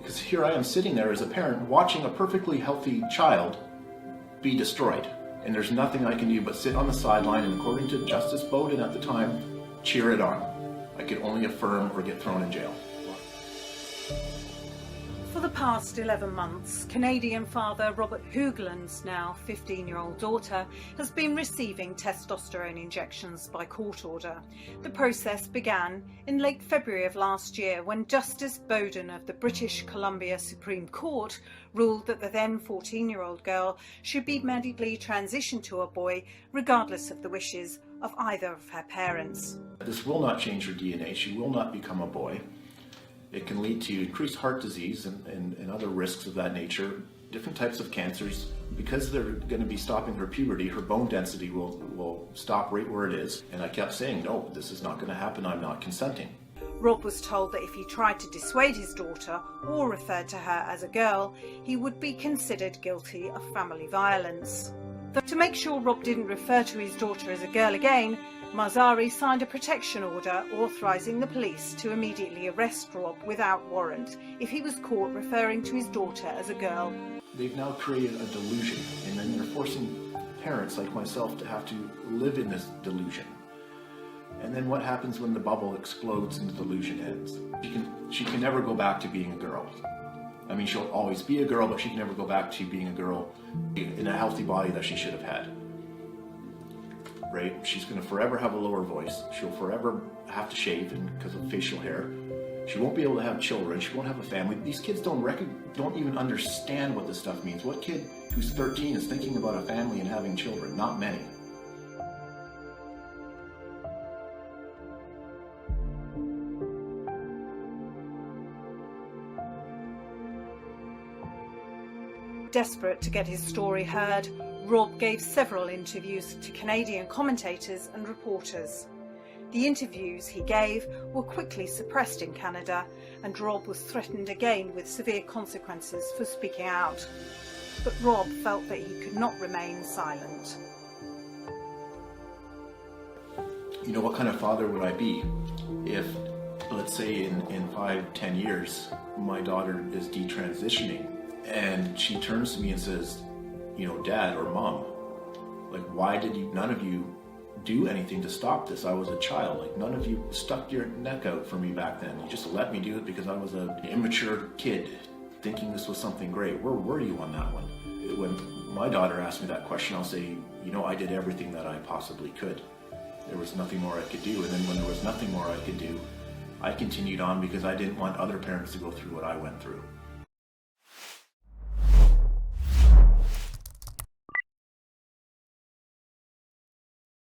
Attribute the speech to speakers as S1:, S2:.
S1: Because here I am sitting there as a parent watching a perfectly healthy child be destroyed. And there's nothing I can do but sit on the sideline and, according to Justice Bowden at the time, cheer it on. I could only affirm or get thrown in jail.
S2: For the past 11 months, Canadian father Robert Hoogland's now 15-year-old daughter has been receiving testosterone injections by court order. The process began in late February of last year when Justice Bowden of the British Columbia Supreme Court ruled that the then 14-year-old girl should be medically transitioned to a boy regardless of the wishes of either of her parents.
S1: This will not change her DNA. She will not become a boy. It can lead to increased heart disease and other risks of that nature, different types of cancers. Because they're going to be stopping her puberty, her bone density will stop right where it is. And I kept saying, no, this is not going to happen. I'm not consenting.
S2: Rob was told that if he tried to dissuade his daughter or referred to her as a girl, he would be considered guilty of family violence. To make sure Rob didn't refer to his daughter as a girl again, Marzari signed a protection order authorising the police to immediately arrest Rob without warrant if he was caught referring to his daughter as a girl.
S1: They've now created a delusion, and then they're forcing parents like myself to have to live in this delusion. And then what happens when the bubble explodes and the delusion ends? She can never go back to being a girl. I mean, she'll always be a girl, but she can never go back to being a girl in a healthy body that she should have had. Right? She's going to forever have a lower voice. She'll forever have to shave because of facial hair. She won't be able to have children. She won't have a family. These kids don't even understand what this stuff means. What kid who's 13 is thinking about a family and having children? Not many.
S2: Desperate to get his story heard, Rob gave several interviews to Canadian commentators and reporters. The interviews he gave were quickly suppressed in Canada, and Rob was threatened again with severe consequences for speaking out. But Rob felt that he could not remain silent.
S1: You know, what kind of father would I be if, let's say in 5-10 years, my daughter is detransitioning and she turns to me and says, you know, Dad or Mom, like, why did none of you do anything to stop this? I was a child. Like, none of you stuck your neck out for me back then. You just let me do it because I was an immature kid thinking this was something great. Where were you on that one? When my daughter asked me that question, I'll say, you know, I did everything that I possibly could. There was nothing more I could do. And then when there was nothing more I could do, I continued on because I didn't want other parents to go through what I went through.